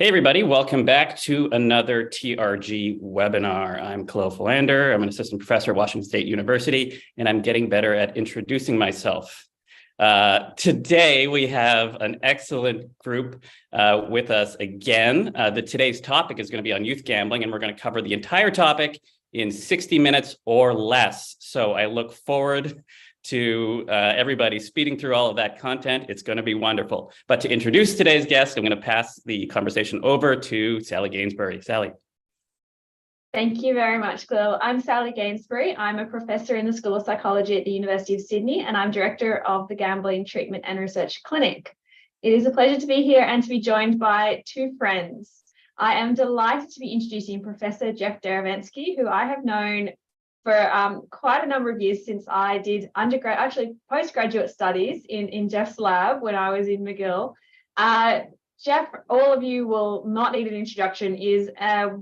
Hey everybody, welcome back to another TRG webinar. I'm Kahlil Philander. I'm an assistant professor at Washington State University, and I'm getting better at introducing myself. Today we have an excellent group with us again. Today's topic is going to be on youth gambling, and we're going to cover the entire topic in 60 minutes or less. So I look forward to everybody speeding through all of that content. It's going to be wonderful. But to introduce today's guest, I'm going to pass the conversation over to Sally Gainsbury. Sally. Thank you very much, Kahlil. I'm Sally Gainsbury. I'm a professor in the School of Psychology at the University of Sydney, and I'm director of the Gambling Treatment and Research Clinic. It is a pleasure to be here and to be joined by two friends. I am delighted to be introducing Professor Jeff Derevensky, who I have known for quite a number of years since I did postgraduate studies in Jeff's lab when I was in McGill. Jeff, all of you will not need an introduction, is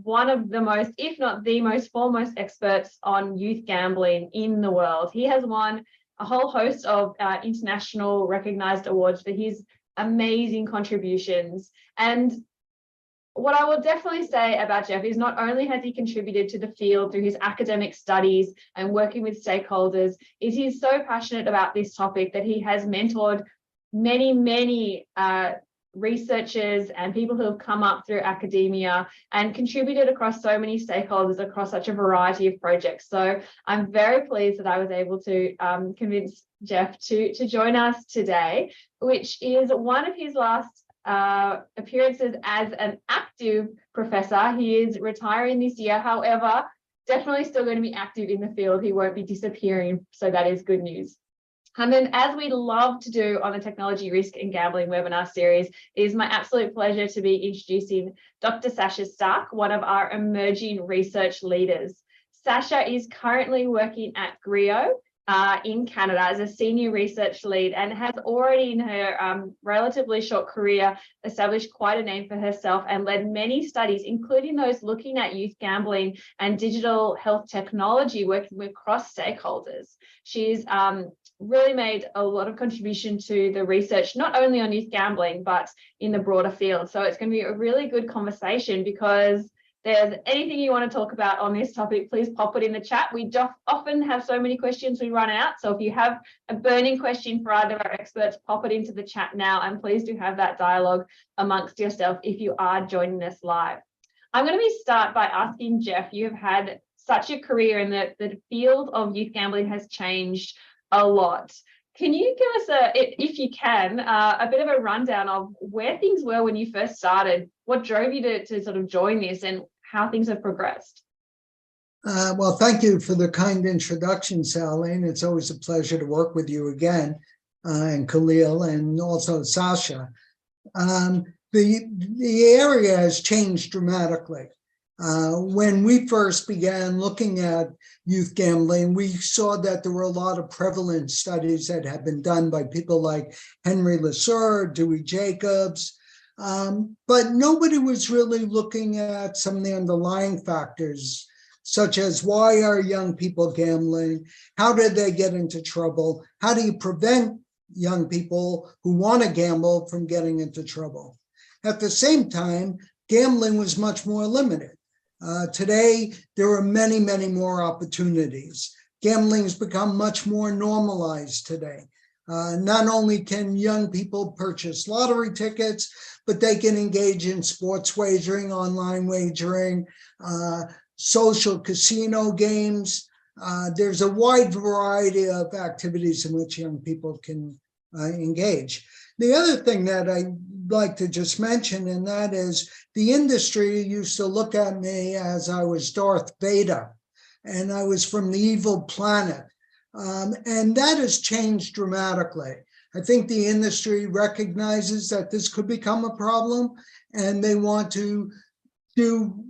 one of the most, if not the most foremost experts on youth gambling in the world. He has won a whole host of international recognized awards for his amazing contributions. And what I will definitely say about Jeff is not only has he contributed to the field through his academic studies and working with stakeholders, is he's so passionate about this topic that he has mentored many researchers and people who have come up through academia and contributed across so many stakeholders across such a variety of projects. So I'm very pleased that I was able to convince Jeff to join us today, which is one of his last appearances as an active professor. He is retiring this year, however, definitely still going to be active in the field. He won't be disappearing, so that is good news. And then, as we love to do on the Technology Risk and Gambling webinar series, it is my absolute pleasure to be introducing Dr. Sasha Stark, one of our emerging research leaders. Sasha is currently working at GRIO in Canada as a senior research lead and has already in her relatively short career established quite a name for herself and led many studies, including those looking at youth gambling and digital health technology, working with cross stakeholders. She's really made a lot of contribution to the research, not only on youth gambling, but in the broader field. So it's going to be a really good conversation. Because there's anything you want to talk about on this topic, please pop it in the chat. We often have so many questions we run out. So if you have a burning question for either of our experts, pop it into the chat now. And please do have that dialogue amongst yourself if you are joining us live. I'm going to start by asking Jeff, you have had such a career and the field of youth gambling has changed a lot. Can you give us if you can, a bit of a rundown of where things were when you first started? What drove you to sort of join this and how things have progressed? Well, thank you for the kind introduction, Sally, and it's always a pleasure to work with you again, and Kahlil, and also Sasha. The area has changed dramatically. When we first began looking at youth gambling, we saw that there were a lot of prevalent studies that had been done by people like Henry Lasser, Dewey Jacobs, but nobody was really looking at some of the underlying factors, such as why are young people gambling? How did they get into trouble? How do you prevent young people who want to gamble from getting into trouble? At the same time, gambling was much more limited. Today, there are many more opportunities. Gambling has become much more normalized today. Not only can young people purchase lottery tickets, but they can engage in sports wagering, online wagering, social casino games. There's a wide variety of activities in which young people can engage. The other thing that I'd like to just mention, and that is the industry used to look at me as I was Darth Vader, and I was from the evil planet. And that has changed dramatically. I think the industry recognizes that this could become a problem, and they want to do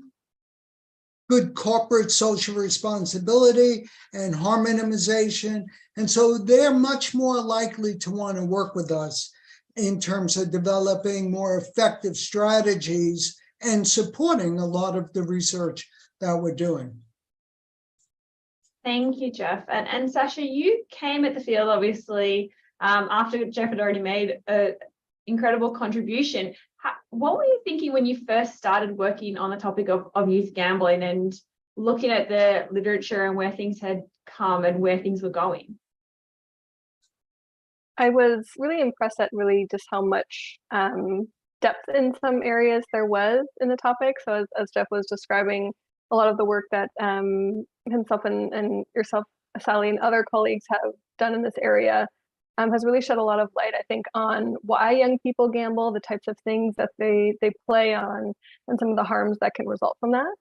good corporate social responsibility and harm minimization. And so they're much more likely to want to work with us in terms of developing more effective strategies and supporting a lot of the research that we're doing. Thank you, Jeff. And Sasha, you came at the field, obviously, after Jeff had already made an incredible contribution. What were you thinking when you first started working on the topic of youth gambling and looking at the literature and where things had come and where things were going? I was really impressed at really just how much depth in some areas there was in the topic. So as Jeff was describing, a lot of the work that himself and yourself, Sally, and other colleagues have done in this area has really shed a lot of light, I think, on why young people gamble, the types of things that they play on, and some of the harms that can result from that.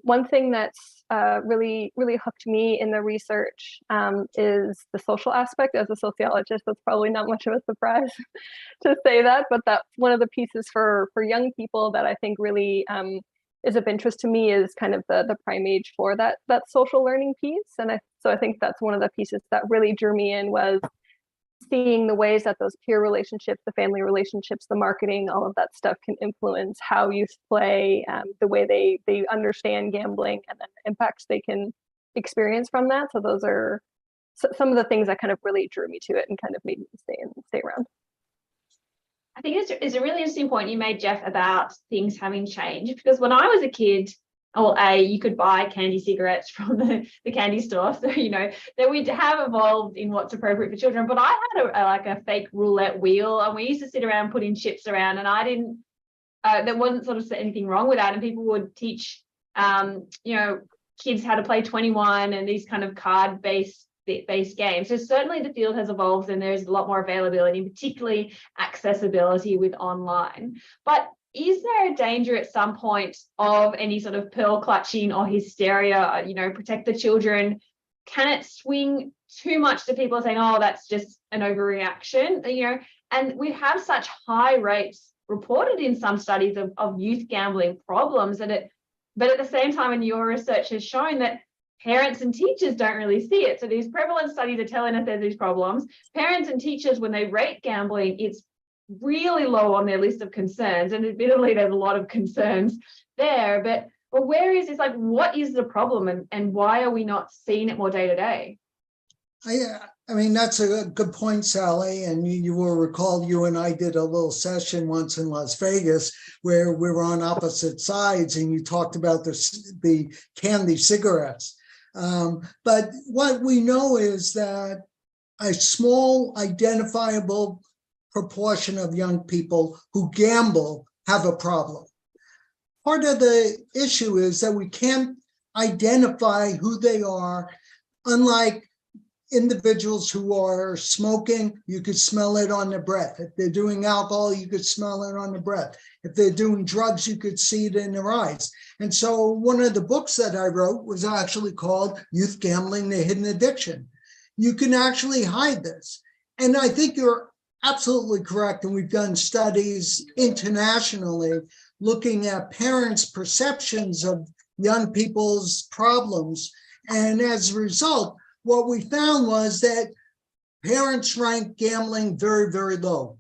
One thing that's really hooked me in the research is the social aspect. As a sociologist, that's probably not much of a surprise to say that, but that's one of the pieces for young people that I think really is of interest to me, is kind of the prime age for that social learning piece. And so I think that's one of the pieces that really drew me in, was seeing the ways that those peer relationships, the family relationships, the marketing, all of that stuff can influence how youth play, the way they understand gambling, and then the impacts they can experience from that. So those are some of the things that kind of really drew me to it and kind of made me stay around. I think it's a really interesting point you made, Jeff, about things having changed, because when I was a kid, you could buy candy cigarettes from the candy store. So, that we have evolved in what's appropriate for children. But I had a fake roulette wheel, and we used to sit around putting chips around, and I didn't, there wasn't sort of anything wrong with that. And people would teach, kids how to play 21 and these kind of card-based games. So certainly the field has evolved, and there's a lot more availability, particularly accessibility with online. But is there a danger at some point of any sort of pearl clutching or hysteria, protect the children? Can it swing too much to people saying, oh, that's just an overreaction, and we have such high rates reported in some studies of youth gambling problems, but at the same time, and your research has shown that parents and teachers don't really see it. So these prevalence studies are telling us there's these problems. Parents and teachers, when they rate gambling, it's really low on their list of concerns, and admittedly there's a lot of concerns there, but where is this, what is the problem, and why are we not seeing it more day to day? I mean, that's a good point, Sally, and you will recall you and I did a little session once in Las Vegas where we were on opposite sides, and you talked about the candy cigarettes, but what we know is that a small identifiable proportion of young people who gamble have a problem. Part of the issue is that we can't identify who they are. Unlike individuals who are smoking, you could smell it on their breath. If they're doing alcohol, you could smell it on their breath. If they're doing drugs, you could see it in their eyes. And so one of the books that I wrote was actually called Youth Gambling, the Hidden Addiction. You can actually hide this. And I think you're absolutely correct. And we've done studies internationally looking at parents' perceptions of young people's problems. And as a result, what we found was that parents ranked gambling very, very low.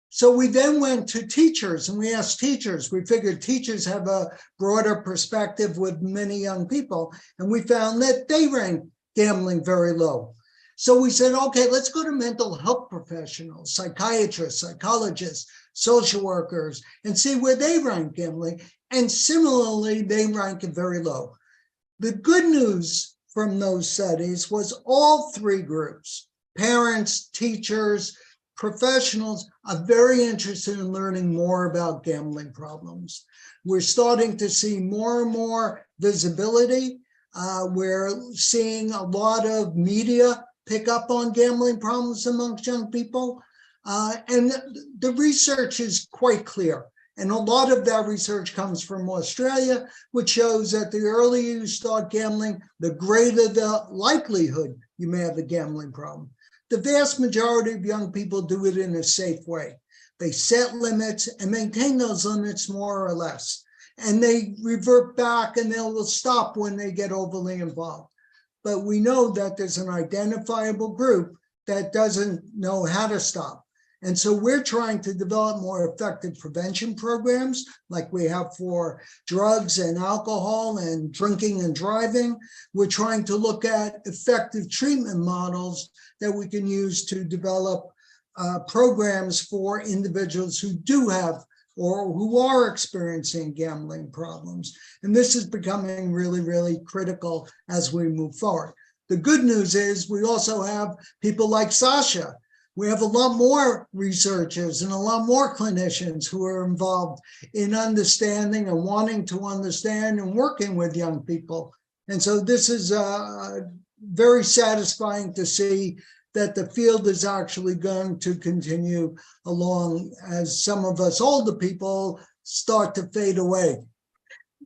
So we then went to teachers and we asked teachers. We figured teachers have a broader perspective with many young people. And we found that they ranked gambling very low. So we said, okay, let's go to mental health professionals, psychiatrists, psychologists, social workers, and see where they rank gambling. And similarly, they rank it very low. The good news from those studies was all three groups, parents, teachers, professionals, are very interested in learning more about gambling problems. We're starting to see more and more visibility. We're seeing a lot of media pick up on gambling problems amongst young people. And the research is quite clear. And a lot of that research comes from Australia, which shows that the earlier you start gambling, the greater the likelihood you may have a gambling problem. The vast majority of young people do it in a safe way. They set limits and maintain those limits more or less. And they revert back and they will stop when they get overly involved. But we know that there's an identifiable group that doesn't know how to stop. And so we're trying to develop more effective prevention programs like we have for drugs and alcohol and drinking and driving. We're trying to look at effective treatment models that we can use to develop programs for individuals who do have or who are experiencing gambling problems. And this is becoming really, really critical as we move forward. The good news is we also have people like Sasha. We have a lot more researchers and a lot more clinicians who are involved in understanding and wanting to understand and working with young people. And so this is very satisfying to see that the field is actually going to continue along as some of us older people start to fade away.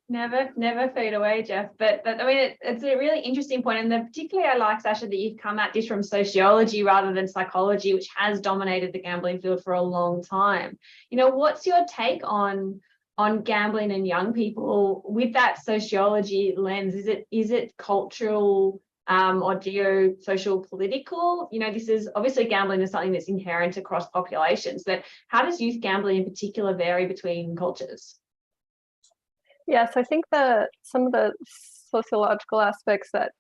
Never fade away, Jeff. But I mean, it's a really interesting point. And particularly I like, Sasha, that you've come at this from sociology rather than psychology, which has dominated the gambling field for a long time. You know, what's your take on gambling and young people with that sociology lens? Is it cultural or geo-social political? You know, this is obviously gambling is something that's inherent across populations, but how does youth gambling in particular vary between cultures? Yes, I think that some of the sociological aspects that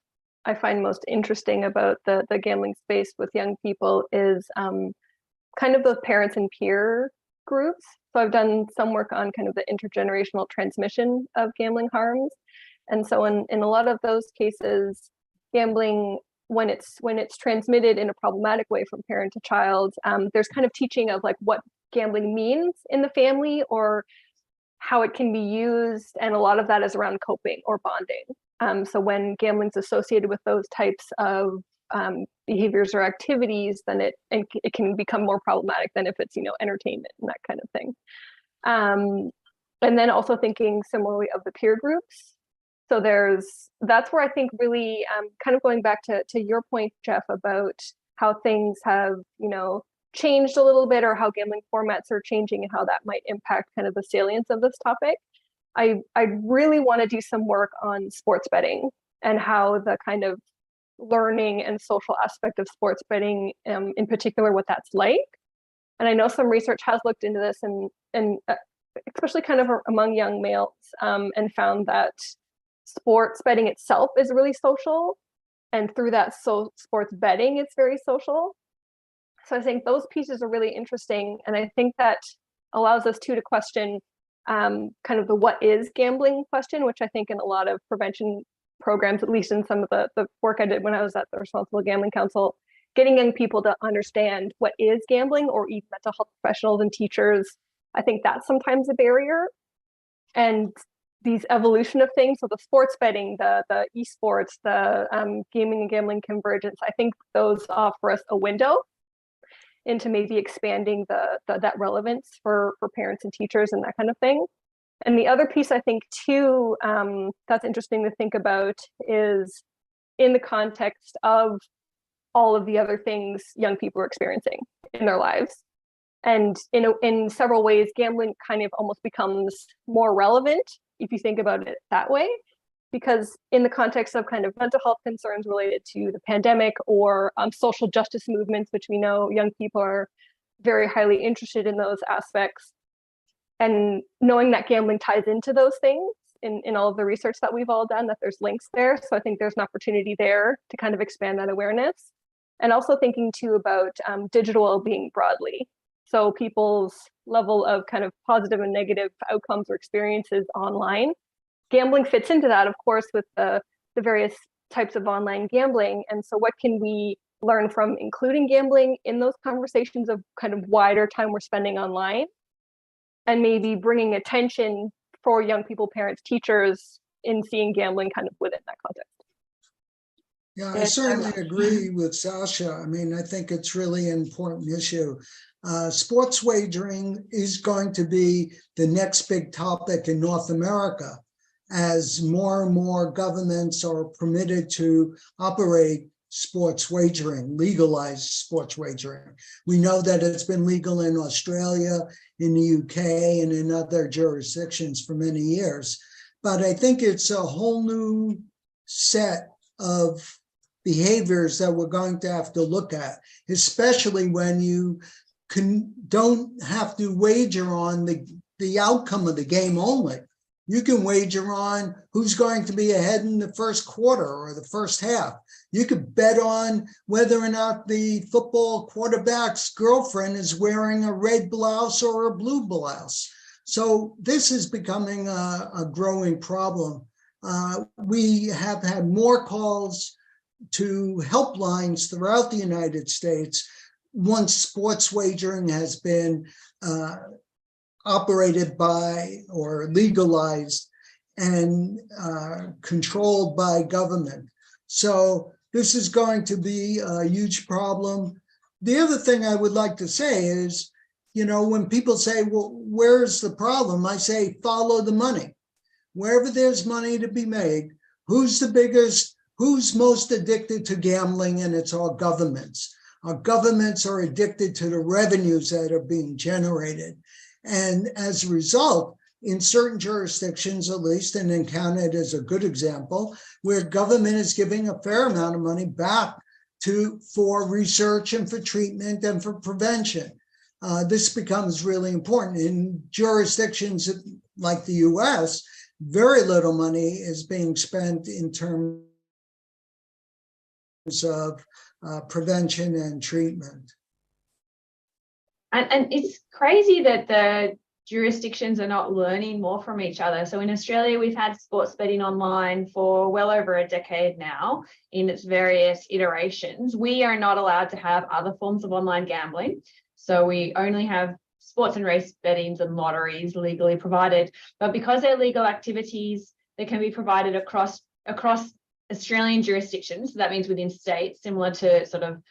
I find most interesting about the gambling space with young people is kind of the parents and peer groups. So I've done some work on kind of the intergenerational transmission of gambling harms. And so in a lot of those cases, gambling, when it's transmitted in a problematic way from parent to child, there's kind of teaching of like what gambling means in the family or how it can be used, and a lot of that is around coping or bonding. So when gambling is associated with those types of behaviors or activities, then it can become more problematic than if it's, you know, entertainment and that kind of thing. And then also thinking similarly of the peer groups. So that's where I think really kind of going back to your point, Jeff, about how things have, you know, changed a little bit, or how gambling formats are changing and how that might impact kind of the salience of this topic. I really want to do some work on sports betting and how the kind of learning and social aspect of sports betting, in particular, what that's like. And I know some research has looked into this and especially kind of among young males, and found that sports betting itself is really social. And through that sports betting, it's very social. So I think those pieces are really interesting. And I think that allows us to question kind of the what is gambling question, which I think in a lot of prevention programs, at least in some of the work I did when I was at the Responsible Gambling Council, getting young people to understand what is gambling, or even mental health professionals and teachers, I think that's sometimes a barrier. And these evolution of things, so the sports betting, the esports, the gaming and gambling convergence, I think those offer us a window into maybe expanding that relevance for parents and teachers and that kind of thing. And the other piece I think too, that's interesting to think about is in the context of all of the other things young people are experiencing in their lives. And in several ways, gambling kind of almost becomes more relevant if you think about it that way, because in the context of kind of mental health concerns related to the pandemic or social justice movements, which we know young people are very highly interested in those aspects, and knowing that gambling ties into those things in all of the research that we've all done, that there's links there. So I think there's an opportunity there to kind of expand that awareness. And also thinking too about digital well-being broadly. So people's level of kind of positive and negative outcomes or experiences online. Gambling fits into that, of course, with the various types of online gambling. And so what can we learn from including gambling in those conversations of kind of wider time we're spending online, and maybe bringing attention for young people, parents, teachers in seeing gambling kind of within that context. Yeah, I certainly agree with Sasha. I mean, I think it's really an important issue. Sports wagering is going to be the next big topic in North America, as more and more governments are permitted to operate sports wagering, legalized sports wagering. We know that it's been legal in Australia, in the UK, and in other jurisdictions for many years. But I think it's a whole new set of behaviors that we're going to have to look at, especially when you don't have to wager on the outcome of the game only. You can wager on who's going to be ahead in the first quarter or the first half. You could bet on whether or not the football quarterback's girlfriend is wearing a red blouse or a blue blouse. So this is becoming a growing problem. We have had more calls to helplines throughout the United States once sports wagering has been operated by or legalized and controlled by government. So this is going to be a huge problem. The other thing I would like to say is, when people say, well, where's the problem? I say, follow the money. Wherever there's money to be made, who's the biggest, who's most addicted to gambling? And it's our governments. Our governments are addicted to the revenues that are being generated. And as a result, in certain jurisdictions, at least, and in Canada is a good example, where government is giving a fair amount of money back for research and for treatment and for prevention. This becomes really important. In jurisdictions like the US, very little money is being spent in terms of prevention and treatment. And it's crazy that the jurisdictions are not learning more from each other. So in Australia, we've had sports betting online for well over a decade now in its various iterations. We are not allowed to have other forms of online gambling. So we only have sports and race bettings and lotteries legally provided. But because they're legal activities, they can be provided across Australian jurisdictions. So that means within states, similar to sort of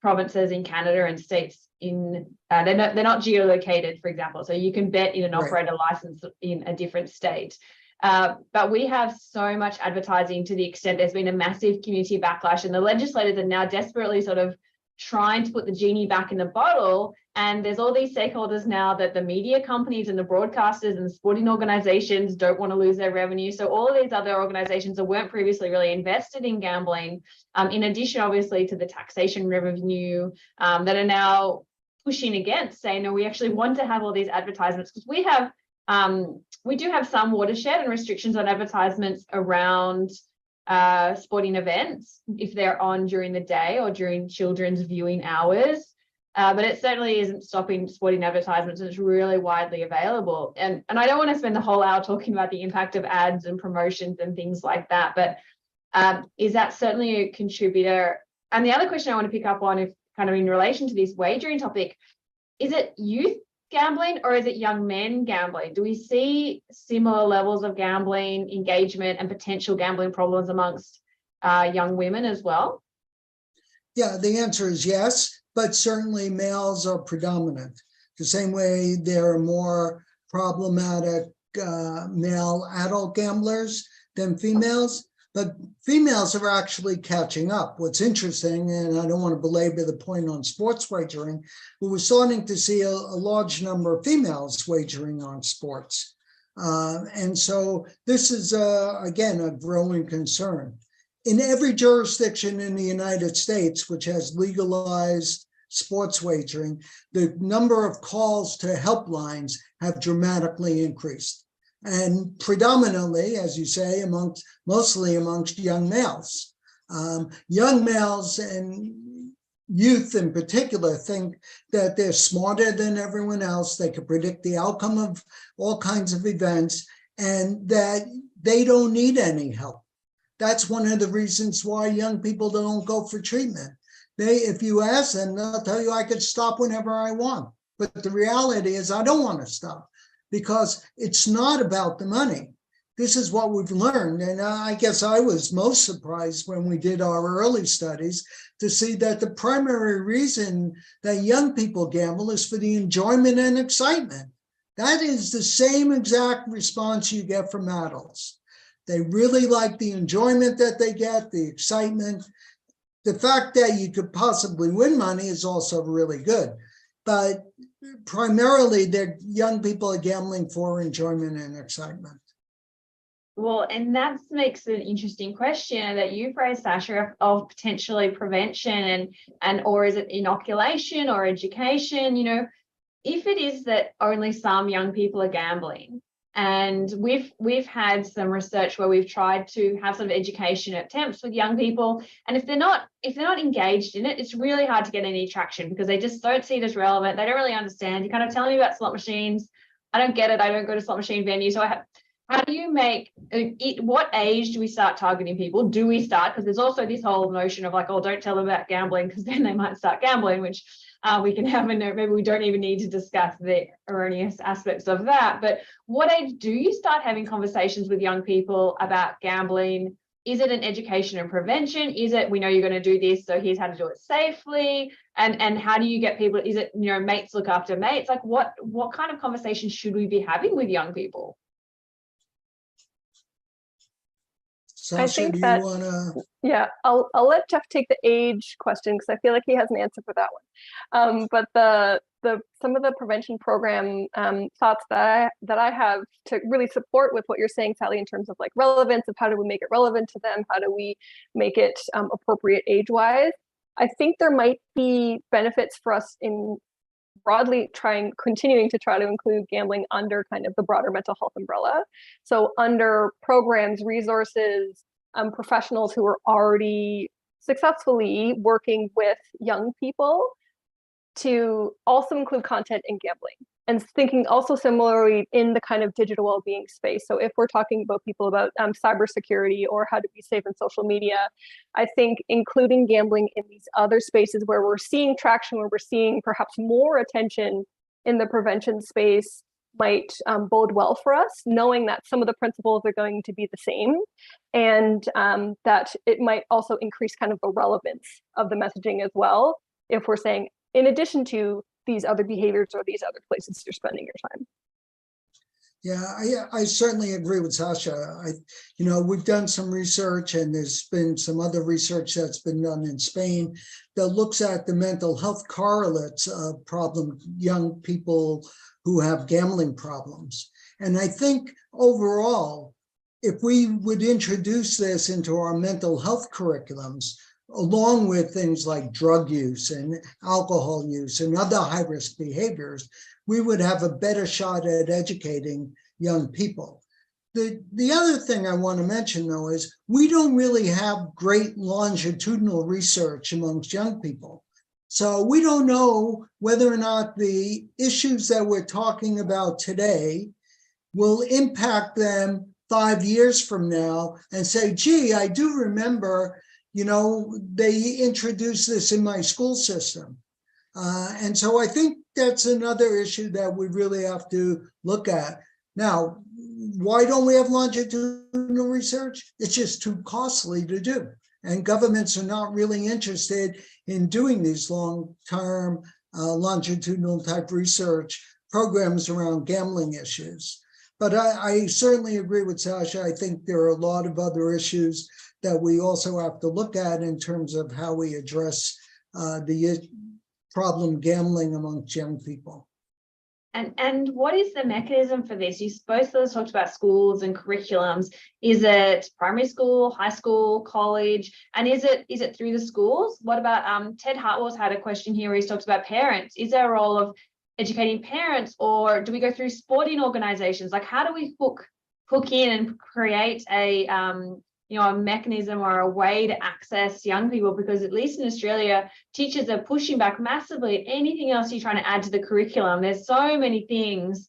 provinces in Canada and states in they're not geolocated, for example. So you can bet in an operator license in a different state. But we have so much advertising to the extent there's been a massive community backlash, and the legislators are now desperately sort of trying to put the genie back in the bottle. And there's all these stakeholders now that the media companies and the broadcasters and the sporting organizations don't want to lose their revenue. So all of these other organizations that weren't previously really invested in gambling, in addition, obviously, to the taxation revenue that are now pushing against, saying, no, we actually want to have all these advertisements, because we do have some watershed and restrictions on advertisements around sporting events if they're on during the day or during children's viewing hours. But it certainly isn't stopping sporting advertisements, and it's really widely available. And I don't want to spend the whole hour talking about the impact of ads and promotions and things like that, but is that certainly a contributor? And the other question I want to pick up on, if kind of in relation to this wagering topic, is it youth gambling or is it young men gambling? Do we see similar levels of gambling engagement and potential gambling problems amongst young women as well? Yeah, the answer is yes. But certainly males are predominant. The same way there are more problematic male adult gamblers than females, but females are actually catching up. What's interesting, and I don't want to belabor the point on sports wagering, but we're starting to see a large number of females wagering on sports. And so this is, again, a growing concern. In every jurisdiction in the United States, which has legalized sports wagering, the number of calls to helplines have dramatically increased. And predominantly, as you say, mostly amongst young males. Young males and youth in particular think that they're smarter than everyone else. They can predict the outcome of all kinds of events, and that they don't need any help. That's one of the reasons why young people don't go for treatment. If you ask them, they'll tell you, I could stop whenever I want. But the reality is I don't want to stop, because it's not about the money. This is what we've learned. And I guess I was most surprised when we did our early studies to see that the primary reason that young people gamble is for the enjoyment and excitement. That is the same exact response you get from adults. They really like the enjoyment that they get, the excitement. The fact that you could possibly win money is also really good, but primarily young people are gambling for enjoyment and excitement. Well, and that makes an interesting question that you raised, Sasha, of potentially prevention and or is it inoculation or education? If it is that only some young people are gambling And we've had some research where we've tried to have some education attempts with young people. And if they're not engaged in it, it's really hard to get any traction because they just don't see it as relevant. They don't really understand. You're kind of telling me about slot machines. I don't get it. I don't go to slot machine venues. So how do you make it, what age do we start targeting people? Do we start? Because there's also this whole notion of like, oh, don't tell them about gambling because then they might start gambling, which we can have a note. Maybe we don't even need to discuss the erroneous aspects of that. But what age do you start having conversations with young people about gambling? Is it an education and prevention? Is it, we know you're going to do this, so here's how to do it safely? And how do you get people? Is it, mates look after mates? Like what kind of conversation should we be having with young people? Sasha, I think do you that, want to? yeah, I'll let Jeff take the age question because I feel like he has an answer for that one. But some of the prevention program thoughts that I have to really support with what you're saying, Sally, in terms of like relevance of how do we make it relevant to them, how do we make it appropriate age-wise. I think there might be benefits for us in broadly continuing to try to include gambling under kind of the broader mental health umbrella. So under programs, resources, professionals who are already successfully working with young people to also include content in gambling and thinking also similarly in the kind of digital well-being space. So if we're talking about people about cybersecurity or how to be safe in social media, I think including gambling in these other spaces where we're seeing traction, where we're seeing perhaps more attention in the prevention space might bode well for us, knowing that some of the principles are going to be the same and that it might also increase kind of the relevance of the messaging as well, if we're saying, in addition to these other behaviors or these other places you're spending your time. Yeah, I certainly agree with Sasha. We've done some research and there's been some other research that's been done in Spain that looks at the mental health correlates of young people who have gambling problems. And I think overall, if we would introduce this into our mental health curriculums, along with things like drug use and alcohol use and other high-risk behaviors, we would have a better shot at educating young people. The other thing I want to mention, though, is we don't really have great longitudinal research amongst young people. So we don't know whether or not the issues that we're talking about today will impact them 5 years from now and say, gee, I do remember they introduced this in my school system. And so I think that's another issue that we really have to look at. Now, why don't we have longitudinal research? It's just too costly to do. And governments are not really interested in doing these long-term longitudinal type research programs around gambling issues. But I certainly agree with Sasha. I think there are a lot of other issues that we also have to look at in terms of how we address the problem gambling amongst young people. And what is the mechanism for this? You both of us talked about schools and curriculums. Is it primary school, high school, college? And is it through the schools? What about Ted Hartwell's had a question here where he's talked about parents. Is there a role of educating parents, or do we go through sporting organizations? Like, how do we hook in and create a mechanism or a way to access young people? Because at least in Australia, teachers are pushing back massively at anything else you're trying to add to the curriculum. There's so many things,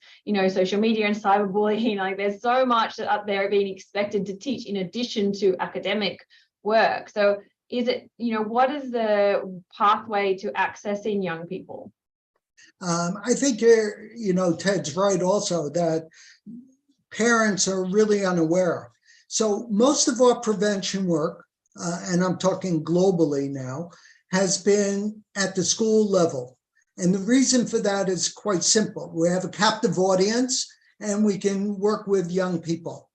social media and cyberbullying, like there's so much that up there being expected to teach in addition to academic work. So is it, what is the pathway to accessing young people? I think Ted's right also that parents are really unaware. So most of our prevention work, and I'm talking globally now, has been at the school level. And the reason for that is quite simple. We have a captive audience and we can work with young people.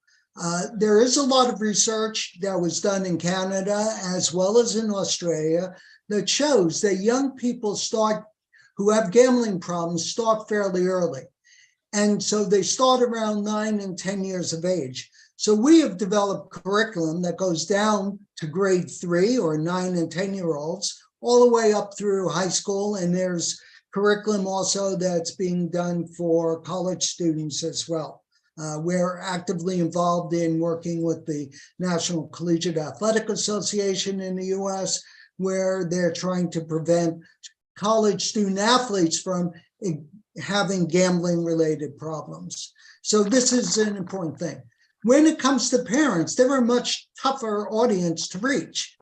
There is a lot of research that was done in Canada as well as in Australia that shows that young people who have gambling problems start fairly early. And so they start around 9 and 10 years of age. So we have developed curriculum that goes down to grade 3 or 9 and 10-year-olds, all the way up through high school. And there's curriculum also that's being done for college students as well. We're actively involved in working with the National Collegiate Athletic Association in the US, where they're trying to prevent college student athletes from having gambling-related problems. So this is an important thing. When it comes to parents, they're a much tougher audience to reach.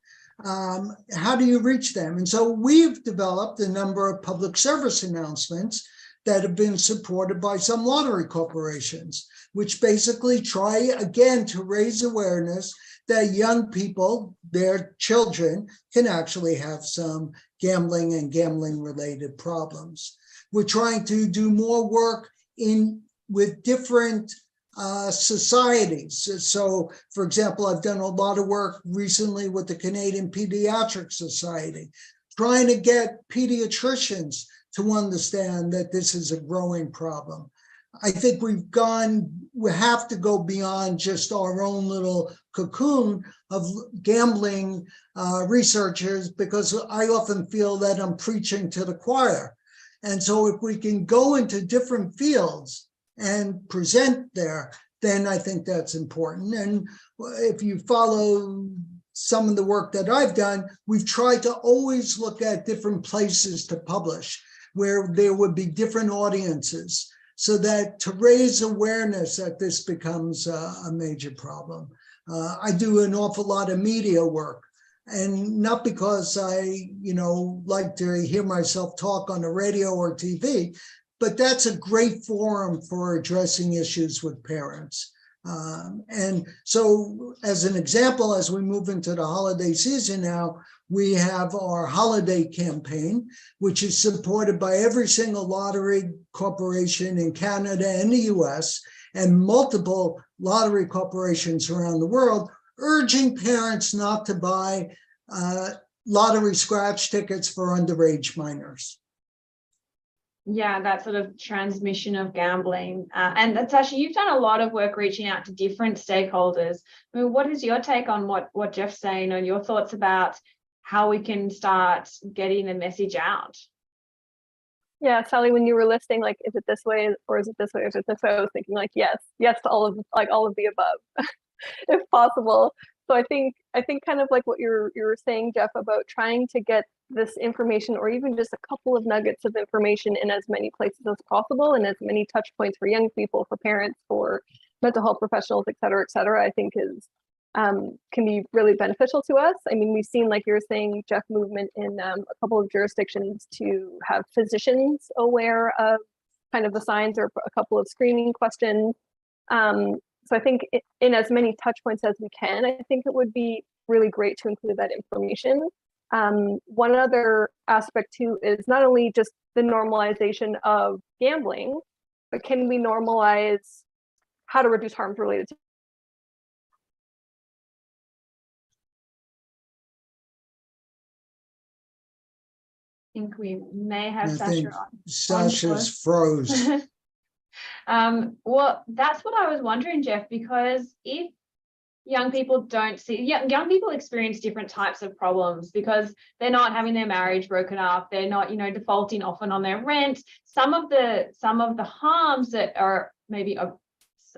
How do you reach them? And so we've developed a number of public service announcements that have been supported by some lottery corporations, which basically try again to raise awareness that young people, their children, can actually have some gambling and gambling-related problems. We're trying to do more work with different societies. So, for example, I've done a lot of work recently with the Canadian Pediatric Society, trying to get pediatricians to understand that this is a growing problem. I think we have to go beyond just our own little cocoon of gambling researchers, because I often feel that I'm preaching to the choir. And so if we can go into different fields and present there, then I think that's important. And if you follow some of the work that I've done, we've tried to always look at different places to publish, where there would be different audiences, so that to raise awareness that this becomes a major problem. I do an awful lot of media work, and not because I, like to hear myself talk on the radio or TV, but that's a great forum for addressing issues with parents. And so as an example, as we move into the holiday season now, we have our holiday campaign, which is supported by every single lottery corporation in Canada and the US, and multiple lottery corporations around the world, urging parents not to buy lottery scratch tickets for underage minors. Yeah, that sort of transmission of gambling. And Sasha, you've done a lot of work reaching out to different stakeholders. I mean, what is your take on what Jeff's saying, and your thoughts about how we can start getting the message out? Yeah, Sally, when you were listing, like, is it this way or is it this way or is it this way, I was thinking like, yes to all of the above, if possible. So I think kind of like what you were saying, Jeff, about trying to get this information, or even just a couple of nuggets of information, in as many places as possible, and as many touch points for young people, for parents, for mental health professionals, et cetera, I think is can be really beneficial to us. I mean, we've seen, like you were saying, Jeff, movement in a couple of jurisdictions to have physicians aware of kind of the signs, or a couple of screening questions. So I think in as many touch points as we can, I think it would be really great to include that information. One other aspect too is not only just the normalization of gambling, but can we normalize how to reduce harms related to. I think we may have Sasha on. Sasha's froze. Well, that's what I was wondering, Jeff, because if young people don't see, young people experience different types of problems because they're not having their marriage broken up, they're not, defaulting often on their rent. Some of the harms that are maybe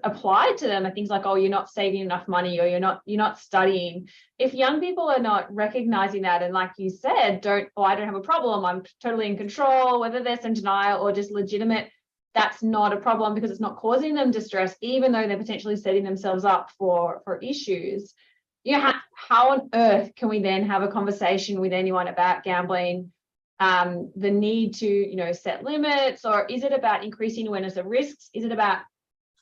applied to them are things like, oh, you're not saving enough money, or you're not studying. If young people are not recognizing that, and like you said, I don't have a problem, I'm totally in control, whether there's some denial or just legitimate, that's not a problem because it's not causing them distress, even though they're potentially setting themselves up for issues. How on earth can we then have a conversation with anyone about gambling, the need to set limits, or is it about increasing awareness of risks? Is it about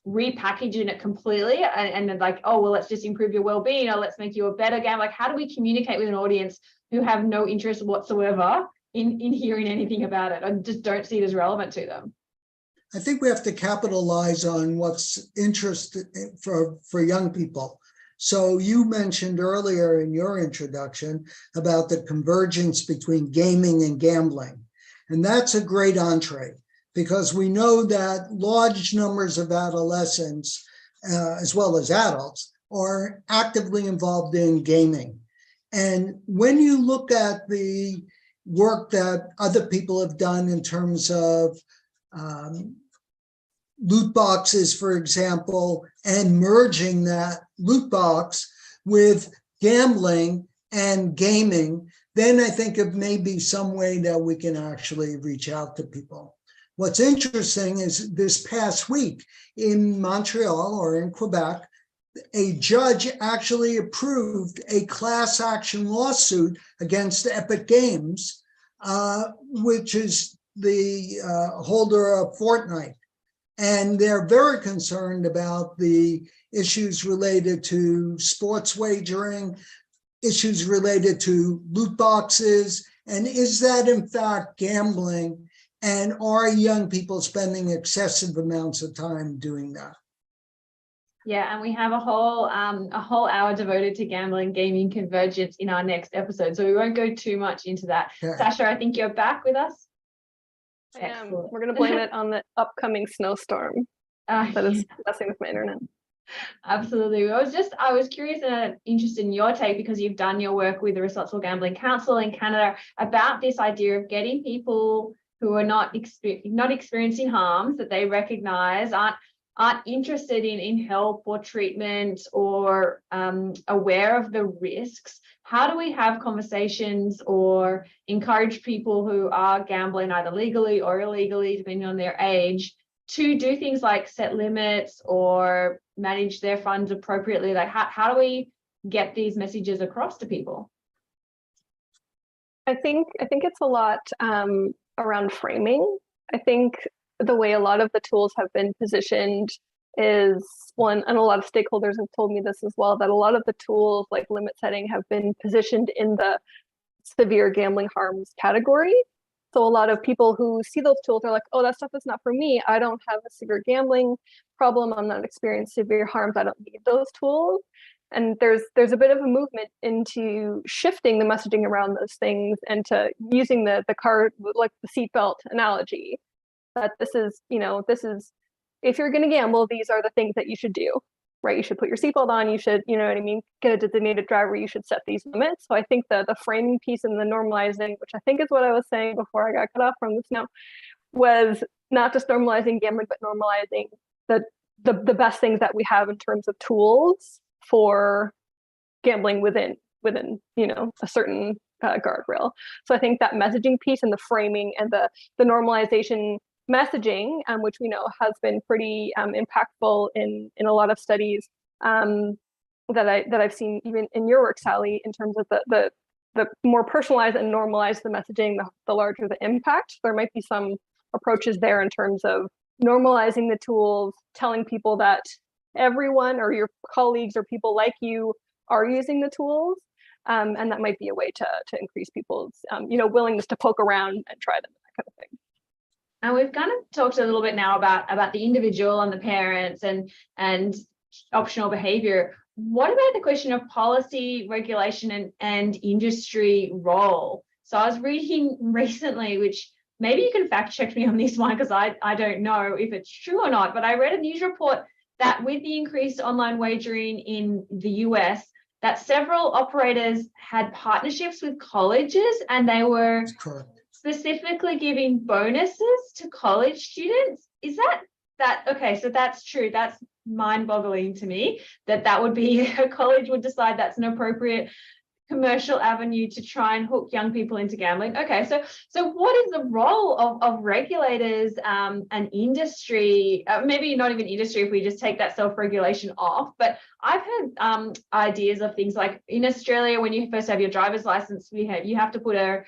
repackaging it completely and then like, oh, well, let's just improve your well-being, or let's make you a better gambler? Like, how do we communicate with an audience who have no interest whatsoever in hearing anything about it, and just don't see it as relevant to them? I think we have to capitalize on what's interesting for young people. So you mentioned earlier in your introduction about the convergence between gaming and gambling. And that's a great entree, because we know that large numbers of adolescents, as well as adults, are actively involved in gaming. And when you look at the work that other people have done in terms of loot boxes, for example, and merging that loot box with gambling and gaming, then I think it may be some way that we can actually reach out to people. What's interesting is this past week in Montreal or in Quebec, a judge actually approved a class action lawsuit against Epic Games, which is the holder of Fortnite. And they're very concerned about the issues related to sports wagering, issues related to loot boxes, and is that in fact gambling? And are young people spending excessive amounts of time doing that? Yeah, and we have a whole hour devoted to gambling, gaming convergence in our next episode, so we won't go too much into that. Okay. Sasha, I think you're back with us. I am. We're going to blame it on the upcoming snowstorm that is messing with my internet. Absolutely. I was curious and interested in your take, because you've done your work with the Responsible Gambling Council in Canada about this idea of getting people who are not experiencing harms that they recognize, aren't interested in help or treatment or aware of the risks. How do we have conversations or encourage people who are gambling either legally or illegally, depending on their age, to do things like set limits or manage their funds appropriately? Like how do we get these messages across to people? I think it's a lot around framing. I think the way a lot of the tools have been positioned is one, and a lot of stakeholders have told me this as well, that a lot of the tools like limit setting have been positioned in the severe gambling harms category. So a lot of people who see those tools are like, oh, that stuff is not for me. I don't have a severe gambling problem. I'm not experiencing severe harms. I don't need those tools. And there's a bit of a movement into shifting the messaging around those things and to using the car, like the seatbelt analogy, that this is, if you're going to gamble, these are the things that you should do, right? You should put your seatbelt on. You should, get a designated driver. You should set these limits. So I think the framing piece and the normalizing, which I think is what I was saying before I got cut off from this now, was not just normalizing gambling, but normalizing the best things that we have in terms of tools for gambling within a certain guardrail. So I think that messaging piece and the framing and the normalization messaging, which we know has been pretty impactful in a lot of studies that I've seen even in your work, Sally, in terms of the more personalized and normalized the messaging, the larger the impact. There might be some approaches there in terms of normalizing the tools, telling people that everyone or your colleagues or people like you are using the tools, and that might be a way to increase people's willingness to poke around and try them, that kind of thing. And we've kind of talked a little bit now about the individual and the parents and optional behavior. What about the question of policy, regulation, and industry role? So I was reading recently, which maybe you can fact check me on this one, because I don't know if it's true or not, but I read a news report that with the increased online wagering in the US, that several operators had partnerships with colleges, and they were specifically giving bonuses to college students. Is that okay? So that's true. That's mind-boggling to me that would be a college would decide that's an appropriate commercial avenue to try and hook young people into gambling. Okay, so what is the role of regulators and industry? Maybe not even industry if we just take that self-regulation off. But I've heard ideas of things like in Australia, when you first have your driver's license, you have to put a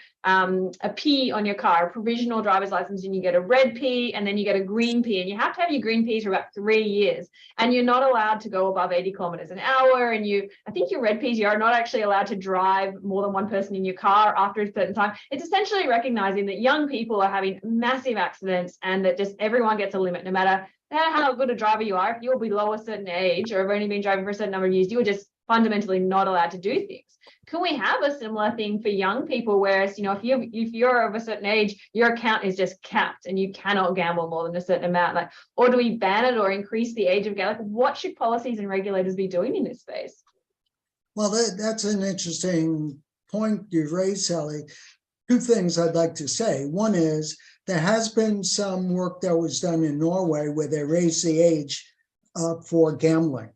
P on your car, a provisional driver's license, and you get a red P and then you get a green P, and you have to have your green Ps for about 3 years, and you're not allowed to go above 80 kilometers an hour. And I think your red Ps, you are not actually allowed to drive more than one person in your car after a certain time. It's essentially recognizing that young people are having massive accidents, and that just everyone gets a limit, no matter how good a driver you are. If you're below a certain age or have only been driving for a certain number of years, you are just fundamentally not allowed to do things. Can we have a similar thing for young people, whereas if you're of a certain age, your account is just capped and you cannot gamble more than a certain amount? Like, or do we ban it or increase the age of gambling? What should policies and regulators be doing in this space? Well, that's an interesting point you've raised, Sally. two things I'd like to say. One is there has been some work that was done in Norway where they raised the age for gambling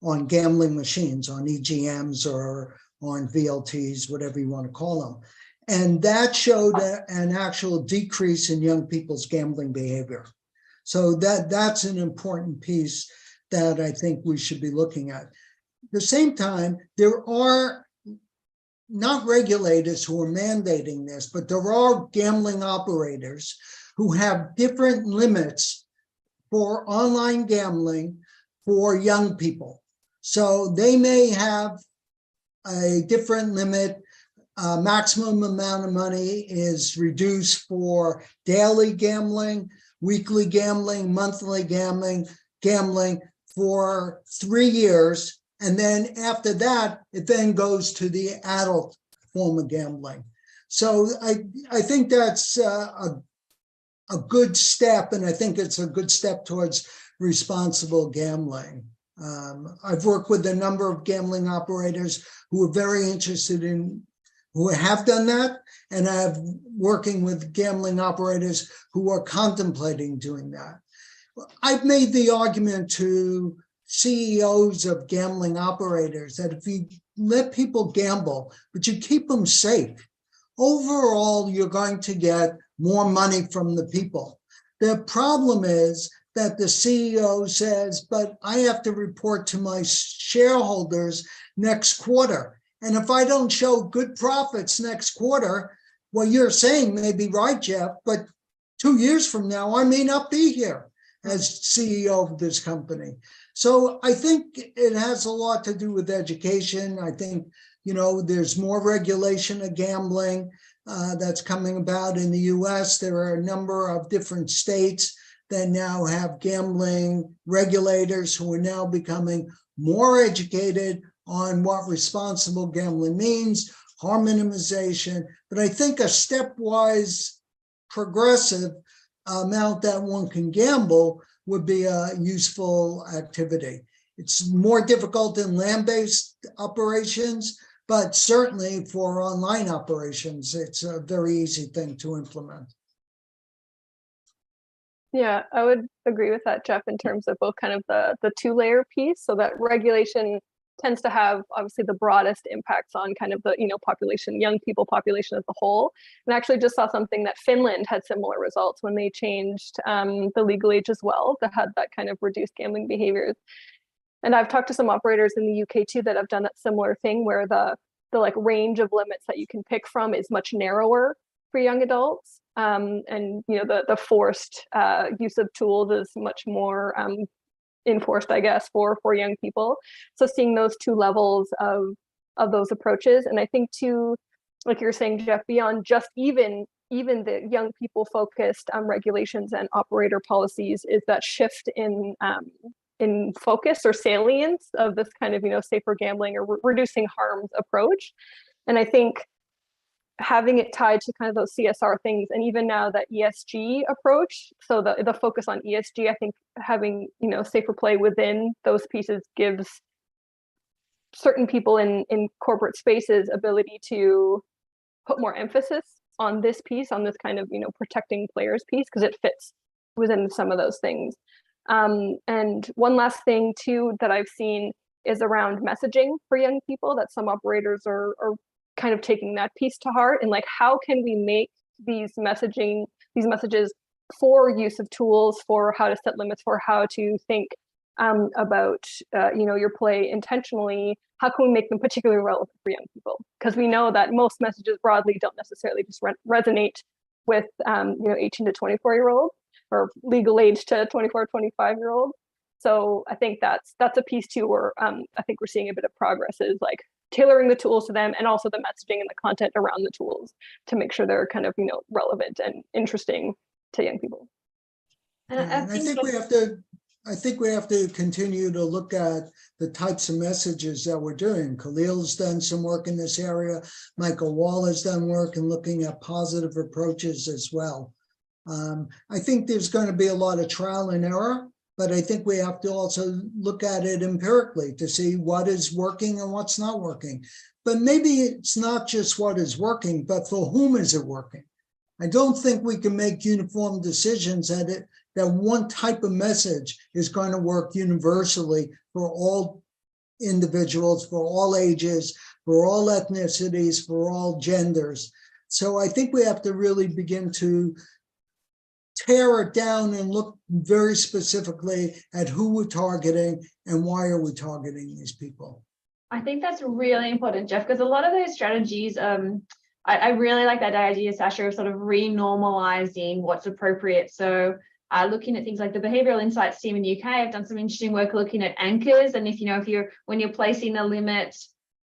on gambling machines, on EGMs or on VLTs, whatever you want to call them. And that showed an actual decrease in young people's gambling behavior. So that's an important piece that I think we should be looking at. At the same time, there are not regulators who are mandating this, but there are gambling operators who have different limits for online gambling for young people. So they may have a different limit. Maximum amount of money is reduced for daily gambling, weekly gambling, monthly gambling for 3 years. And then after that, it then goes to the adult form of gambling. So I think that's a good step, and I think it's a good step towards responsible gambling. I've worked with a number of gambling operators who are very interested in, who have done that, and I'm working with gambling operators who are contemplating doing that. I've made the argument to CEOs of gambling operators that if you let people gamble, but you keep them safe, overall, you're going to get more money from the people. The problem is that the CEO says, but I have to report to my shareholders next quarter. And if I don't show good profits next quarter, what you're saying may be right, Jeff, but 2 years from now, I may not be here as CEO of this company. So I think it has a lot to do with education. I think, there's more regulation of gambling that's coming about in the US. There are a number of different states that now have gambling regulators who are now becoming more educated on what responsible gambling means, harm minimization. But I think a stepwise progressive amount that one can gamble would be a useful activity. It's more difficult in land-based operations, but certainly for online operations, it's a very easy thing to implement. Yeah, I would agree with that, Jeff, in terms of both kind of the two-layer piece. So that regulation tends to have obviously the broadest impacts on kind of the population, young people population as a whole. And I actually just saw something that Finland had similar results when they changed the legal age as well, that had that kind of reduced gambling behaviors. And I've talked to some operators in the UK too that have done that similar thing where the like range of limits that you can pick from is much narrower for young adults. And the forced use of tools is much more enforced, I guess, for young people. So seeing those two levels of those approaches, and I think too, like you're saying, Jeff, beyond just even the young people focused regulations and operator policies, is that shift in focus or salience of this kind of safer gambling or reducing harms approach. And I think having it tied to kind of those CSR things, and even now that ESG approach, so the focus on ESG, I think having safer play within those pieces gives certain people in corporate spaces ability to put more emphasis on this piece, on this kind of protecting players piece, because it fits within some of those things. And one last thing too that I've seen is around messaging for young people, that some operators are kind of taking that piece to heart, and like, how can we make these messages for use of tools, for how to set limits, for how to think about your play intentionally, how can we make them particularly relevant for young people? Because we know that most messages broadly don't necessarily just resonate with 18 to 24-year-olds or legal age to 24, 25-year-olds. So I think that's a piece too where I think we're seeing a bit of progress, is like tailoring the tools to them, and also the messaging and the content around the tools to make sure they're kind of relevant and interesting to young people. And I think we have to continue to look at the types of messages that we're doing. Kahlil's done some work in this area. Michael Wall has done work in looking at positive approaches as well. I think there's going to be a lot of trial and error, but I think we have to also look at it empirically to see what is working and what's not working. but maybe it's not just what is working, but for whom is it working? I don't think we can make uniform decisions that one type of message is going to work universally for all individuals, for all ages, for all ethnicities, for all genders. So I think we have to really begin to tear it down and look very specifically at who we're targeting and why are we targeting these people. I think that's really important, Jeff, because a lot of those strategies, I really like that idea, Sasha, of sort of renormalizing what's appropriate. So looking at things like the behavioral insights team in the UK, I've done some interesting work looking at anchors. And when you're placing a limit,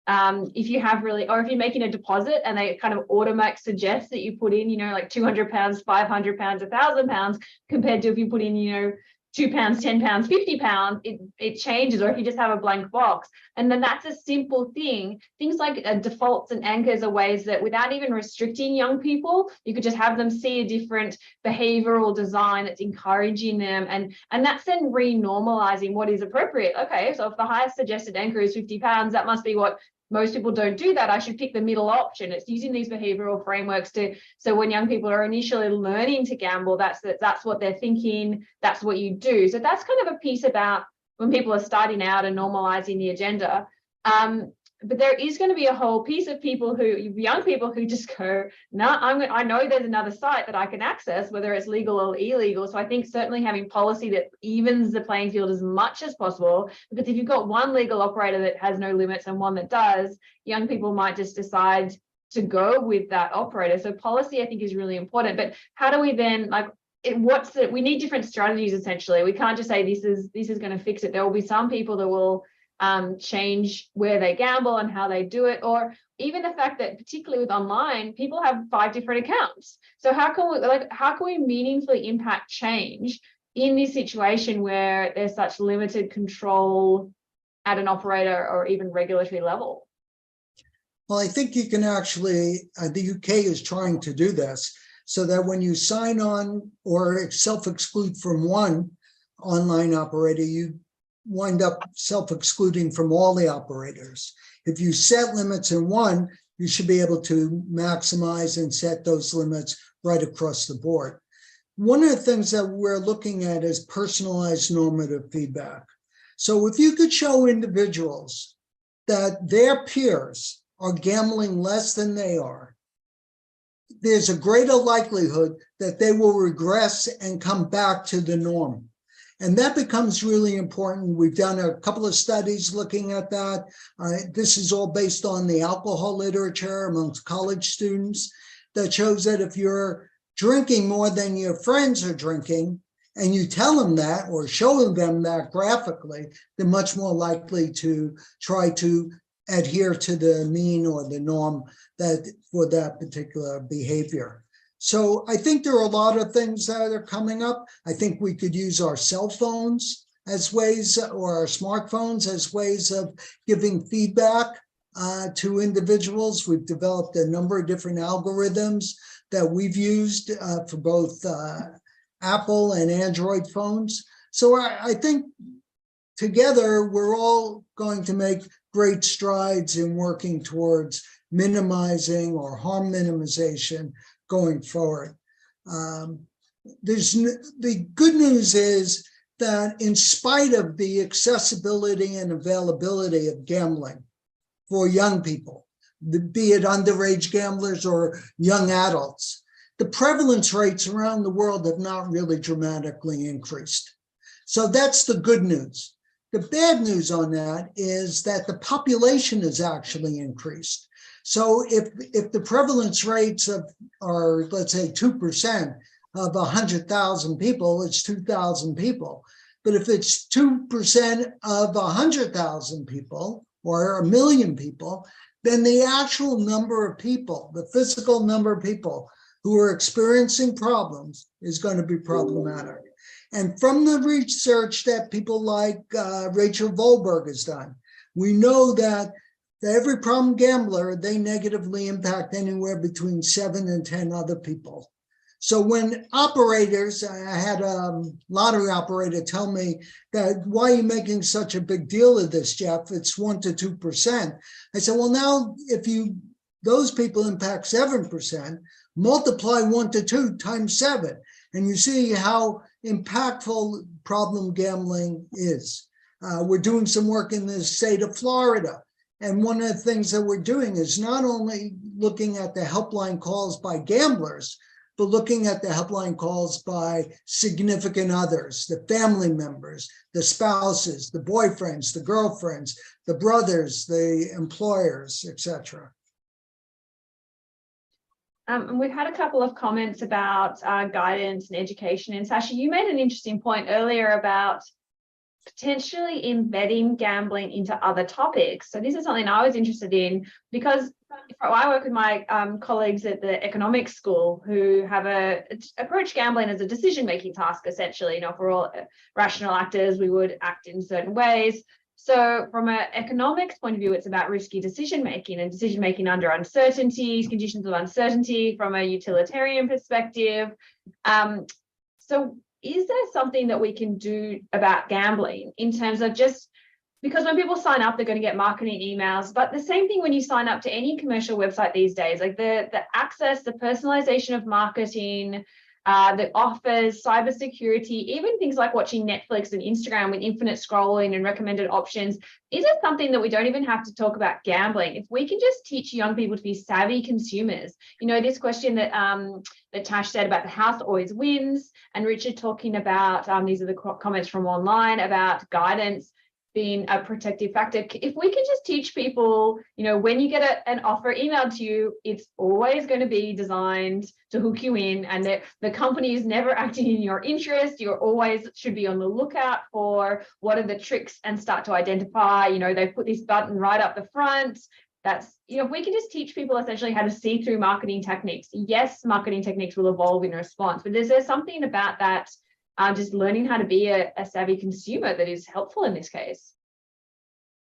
if you have really, or if you're making a deposit and they kind of automatically suggest that you put in, like £200, £500, £1,000, compared to if you put in, £2, £10, £50, it changes. Or if you just have a blank box, and then that's a simple thing. Things like defaults and anchors are ways that, without even restricting young people, you could just have them see a different behavioral design that's encouraging them, and that's then renormalizing what is appropriate. Okay, so if the highest suggested anchor is £50, that must be what most people don't do. That I should pick the middle option. It's using these behavioral frameworks so when young people are initially learning to gamble, that's what they're thinking, that's what you do. So that's kind of a piece about when people are starting out and normalizing the agenda. But there is going to be a whole piece of young people who just go, no, I know there's another site that I can access, whether it's legal or illegal. So I think certainly having policy that evens the playing field as much as possible, because if you've got one legal operator that has no limits and one that does, young people might just decide to go with that operator. So policy, I think, is really important. But how do we then, we need different strategies, essentially. We can't just say this is going to fix it. There will be some people that will change where they gamble and how they do it, or even the fact that, particularly with online, people have 5 different accounts. So how can we meaningfully impact change in this situation where there's such limited control at an operator or even regulatory level? Well, I think you can actually, the UK is trying to do this, so that when you sign on or self-exclude from one online operator, you wind up self-excluding from all the operators. If you set limits in one, you should be able to maximize and set those limits right across the board. One of the things that we're looking at is personalized normative feedback. So if you could show individuals that their peers are gambling less than they are, there's a greater likelihood that they will regress and come back to the norm. And that becomes really important. We've done a couple of studies looking at that. This is all based on the alcohol literature amongst college students that shows that if you're drinking more than your friends are drinking, and you tell them that or show them that graphically, they're much more likely to try to adhere to the mean or the norm for that particular behavior. So I think there are a lot of things that are coming up. I think we could use our cell phones as ways, or our smartphones as ways of giving feedback to individuals. We've developed a number of different algorithms that we've used for both Apple and Android phones. So I think together we're all going to make great strides in working towards minimizing or harm minimization going forward. The good news is that in spite of the accessibility and availability of gambling for young people, be it underage gamblers or young adults, the prevalence rates around the world have not really dramatically increased. So that's the good news. The bad news on that is that the population has actually increased. So if the prevalence rates are, let's say, 2% of 100,000 people, it's 2,000 people. But if it's 2% of 100,000 people or 1 million people, then the actual number of people, the physical number of people who are experiencing problems is going to be problematic. And from the research that people like Rachel Volberg has done, we know that every problem gambler, they negatively impact anywhere between 7 and 10 other people. So when operators, I had a lottery operator tell me that, why are you making such a big deal of this, Jeff? It's 1 to 2%. I said, well, now if those people impact 7%, multiply 1 to 2 times 7, and you see how impactful problem gambling is. We're doing some work in the state of Florida. And one of the things that we're doing is not only looking at the helpline calls by gamblers, but looking at the helpline calls by significant others, the family members, the spouses, the boyfriends, the girlfriends, the brothers, the employers, etc. And we've had a couple of comments about guidance and education. And Sasha, you made an interesting point earlier about potentially embedding gambling into other topics. So this is something I was interested in, because I work with my colleagues at the economics school who have approach gambling as a decision-making task, essentially. You know, if we're all rational actors, we would act in certain ways. So from an economics point of view, it's about risky decision-making and decision-making under uncertainty, conditions of uncertainty from a utilitarian perspective. So is there something that we can do about gambling in terms of just, because when people sign up, they're going to get marketing emails, but the same thing when you sign up to any commercial website these days, like the access, the personalization of marketing, the offers, cybersecurity, even things like watching Netflix and Instagram with infinite scrolling and recommended options. Is it something that we don't even have to talk about gambling? If we can just teach young people to be savvy consumers, you know, this question that that Tash said about the house always wins, and Richard talking about, these are the comments from online about guidance being a protective factor. If we can just teach people, you know, when you get an offer emailed to you, it's always going to be designed to hook you in, and that the company is never acting in your interest. You always should be on the lookout for what are the tricks and start to identify, you know, they put this button right up the front. That's, you know, if we can just teach people essentially how to see through marketing techniques. Yes, marketing techniques will evolve in response, but is there something about that, just learning how to be a savvy consumer, that is helpful in this case?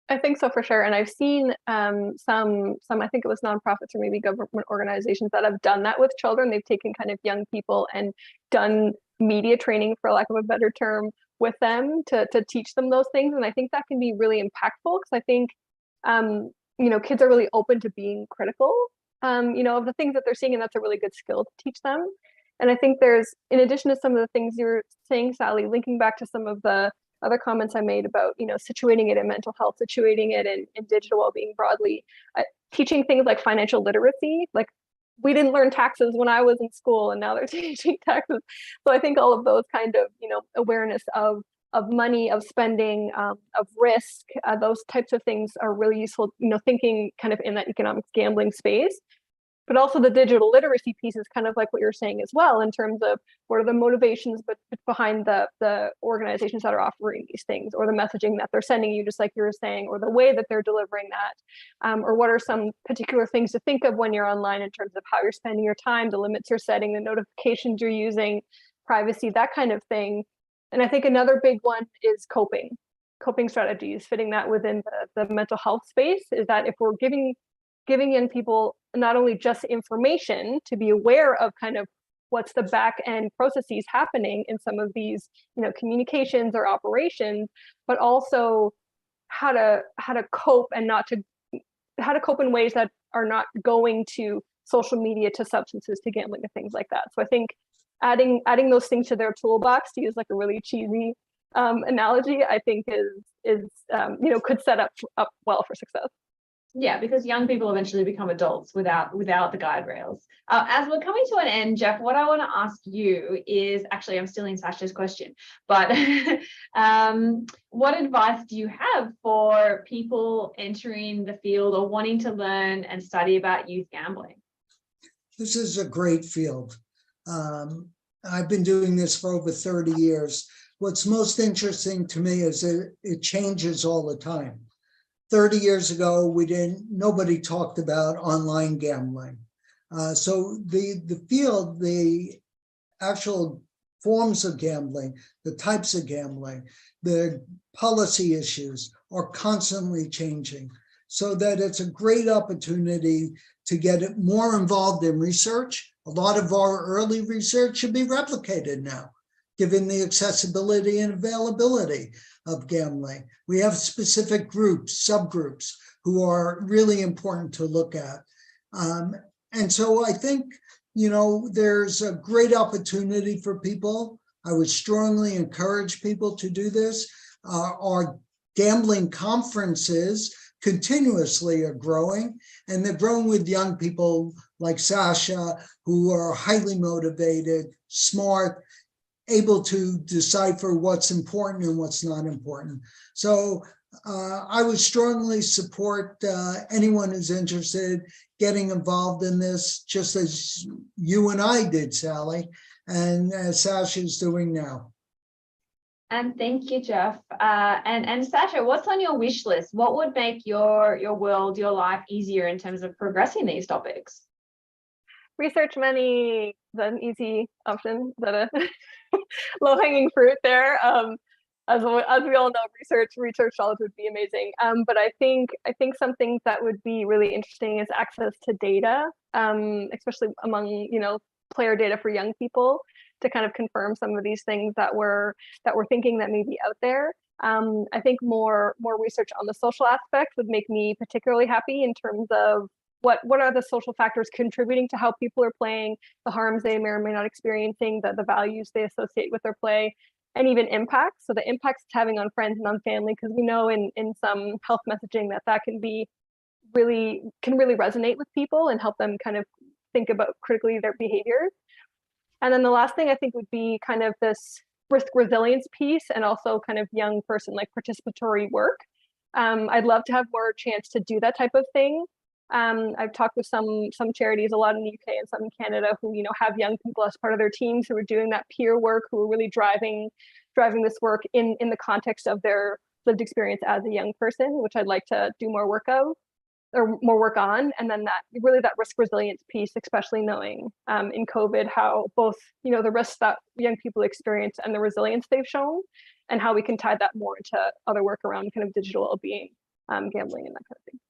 I think so, for sure. And I've seen some, I think it was nonprofits or maybe government organizations that have done that with children. They've taken kind of young people and done media training, for lack of a better term, with them to teach them those things. And I think that can be really impactful, because I think, you know, kids are really open to being critical, you know, of the things that they're seeing, and that's a really good skill to teach them. And I think there's, in addition to some of the things you're saying, Sally, linking back to some of the other comments I made about, you know, situating it in mental health, situating it in digital well-being broadly, teaching things like financial literacy. Like, we didn't learn taxes when I was in school, and now they're teaching taxes. So I think all of those kind of, you know, awareness of money, of spending, of risk, those types of things are really useful, you know, thinking kind of in that economics gambling space. But also the digital literacy piece is kind of like what you're saying as well, in terms of what are the motivations behind the organizations that are offering these things, or the messaging that they're sending you, just like you were saying, or the way that they're delivering that, or what are some particular things to think of when you're online in terms of how you're spending your time, the limits you're setting, the notifications you're using, privacy, that kind of thing. And I think another big one is coping strategies, fitting that within the mental health space, is that if we're giving young people not only just information to be aware of kind of what's the back end processes happening in some of these, you know, communications or operations, but also how to cope, and how to cope in ways that are not going to social media, to substances, to gambling, to things like that. So I think adding those things to their toolbox, to use like a really cheesy analogy, I think is you know, could set up well for success. Yeah, because young people eventually become adults without the guide rails. As we're coming to an end, Jeff, what I want to ask you is, actually, I'm stealing Sasha's question, but what advice do you have for people entering the field or wanting to learn and study about youth gambling? This is a great field. I've been doing this for over 30 years. What's most interesting to me is that it changes all the time. 30 years ago, nobody talked about online gambling. So the field, the actual forms of gambling, the types of gambling, the policy issues are constantly changing, so that it's a great opportunity to get more involved in research A lot of our early research should be replicated now, given the accessibility and availability of gambling. We have specific groups, subgroups, who are really important to look at. And so I think, there's a great opportunity for people. I would strongly encourage people to do this. Our gambling conferences continuously are growing, and they're growing with young people like Sasha, who are highly motivated, smart, able to decipher what's important and what's not important. So I would strongly support anyone who's interested getting involved in this, just as you and I did, Sally, and as Sasha's doing now. And thank you, Jeff. And Sasha, what's on your wish list? What would make your world, your life easier in terms of progressing these topics? Research money is an easy option, but low-hanging fruit there. As we all know, research dollars would be amazing. But I think something that would be really interesting is access to data, especially among player data for young people, to kind of confirm some of these things that we're thinking that may be out there. I think more research on the social aspect would make me particularly happy in terms of what are the social factors contributing to how people are playing, the harms they may or may not experiencing, the values they associate with their play, and even impacts. So the impacts it's having on friends and on family, because we know in some health messaging that can really resonate with people and help them kind of think about critically their behaviors. And then the last thing I think would be kind of this risk resilience piece, and also kind of young person like participatory work. I'd love to have more chance to do that type of thing. I've talked with some charities, a lot in the UK and some in Canada, who have young people as part of their teams who are doing that peer work, who are really driving this work in the context of their lived experience as a young person, which I'd like to do more work on. And then that risk resilience piece, especially knowing in COVID how both the risks that young people experience and the resilience they've shown, and how we can tie that more into other work around kind of digital well-being, gambling, and that kind of thing.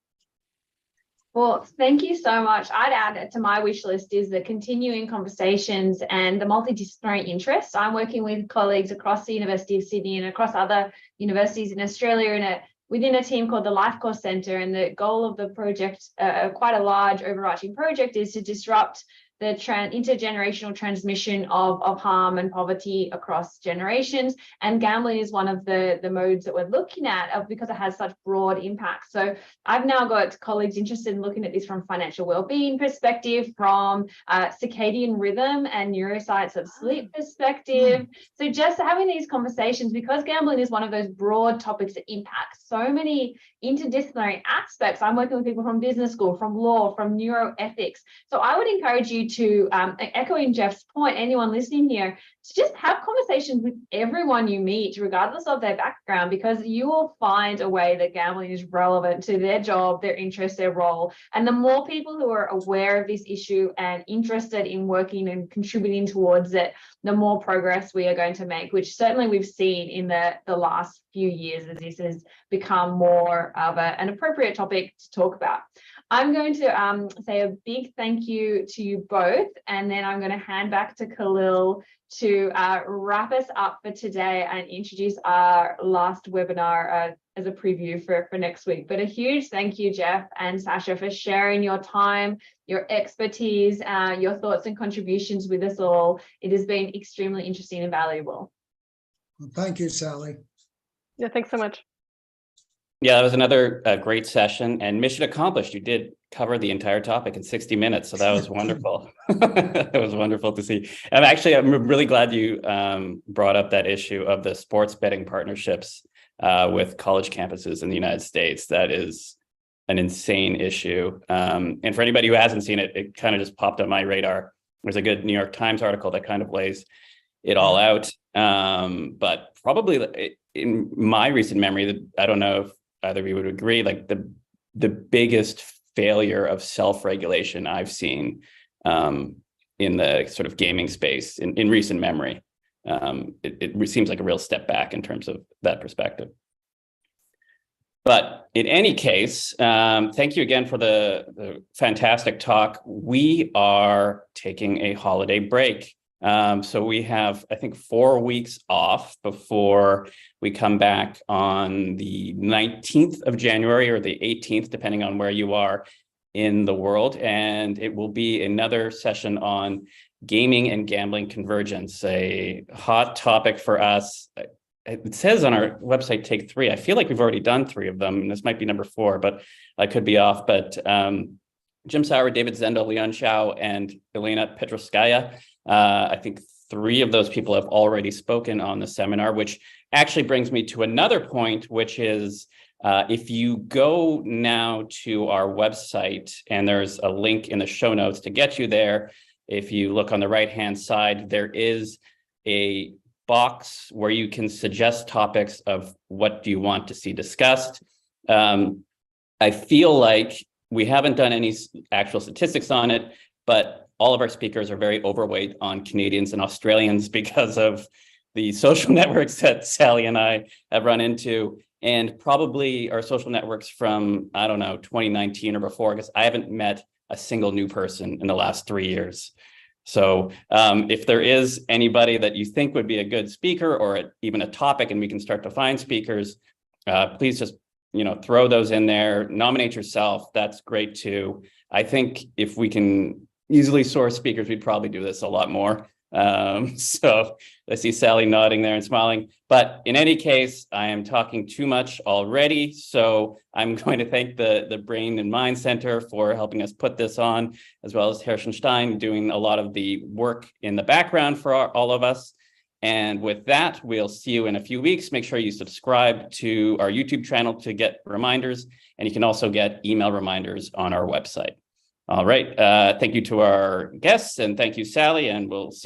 Well, thank you so much. I'd add to my wish list is the continuing conversations and the multidisciplinary interests. I'm working with colleagues across the University of Sydney and across other universities in Australia within a team called the Life Course Centre. And the goal of the project, quite a large overarching project, is to disrupt the intergenerational transmission of harm and poverty across generations. And gambling is one of the modes that we're looking at because it has such broad impact. So I've now got colleagues interested in looking at this from financial well-being perspective, from circadian rhythm and neuroscience of sleep perspective. So just having these conversations, because gambling is one of those broad topics that impacts so many interdisciplinary aspects. I'm working with people from business school, from law, from neuroethics. So I would encourage you to, echoing Jeff's point, anyone listening here, to just have conversations with everyone you meet, regardless of their background, because you will find a way that gambling is relevant to their job, their interest, their role. And the more people who are aware of this issue and interested in working and contributing towards it, the more progress we are going to make, which certainly we've seen in the last few years as this has become more of an appropriate topic to talk about. I'm going to say a big thank you to you both, and then I'm going to hand back to Kahlil to wrap us up for today and introduce our last webinar as a preview for next week. But a huge thank you, Jeff and Sasha, for sharing your time, your expertise, your thoughts and contributions with us all. It has been extremely interesting and valuable. Well, thank you, Sally. Yeah, thanks so much. Yeah, that was another great session, and mission accomplished. You did cover the entire topic in 60 minutes, so that was wonderful. That was wonderful to see. And actually, I'm really glad you brought up that issue of the sports betting partnerships with college campuses in the United States. That is an insane issue. And for anybody who hasn't seen it, it kind of just popped on my radar. There's a good New York Times article that kind of lays it all out. But probably in my recent memory, I don't know if either of you would agree, like the biggest failure of self-regulation I've seen in the sort of gaming space in recent memory. It seems like a real step back in terms of that perspective. But in any case, thank you again for the fantastic talk. We are taking a holiday break. So we have, I think, 4 weeks off before we come back on the 19th of January or the 18th, depending on where you are in the world. And it will be another session on gaming and gambling convergence, a hot topic for us. It says on our website, take 3. I feel like we've already done 3 of them, and this might be number 4, but I could be off. But Jim Sauer, David Zendo, Leon Shao, and Elena Petrovskaya, I think 3 of those people have already spoken on the seminar, which actually brings me to another point, which is if you go now to our website, and there's a link in the show notes to get you there. If you look on the right-hand side, there is a box where you can suggest topics of what do you want to see discussed. I feel like we haven't done any actual statistics on it, but all of our speakers are very overweight on Canadians and Australians because of the social networks that Sally and I have run into, and probably our social networks from, I don't know, 2019 or before, because I haven't met a single new person in the last 3 years. So if there is anybody that you think would be a good speaker or even a topic, and we can start to find speakers, please just throw those in there. Nominate yourself. That's great too. I think if we can easily source speakers, we'd probably do this a lot more. So I see Sally nodding there and smiling. But in any case, I am talking too much already. So I'm going to thank the Brain and Mind Center for helping us put this on, as well as Herschenstein doing a lot of the work in the background for all of us. And with that, we'll see you in a few weeks. Make sure you subscribe to our YouTube channel to get reminders. And you can also get email reminders on our website. All right. Thank you to our guests, and thank you, Sally, and we'll see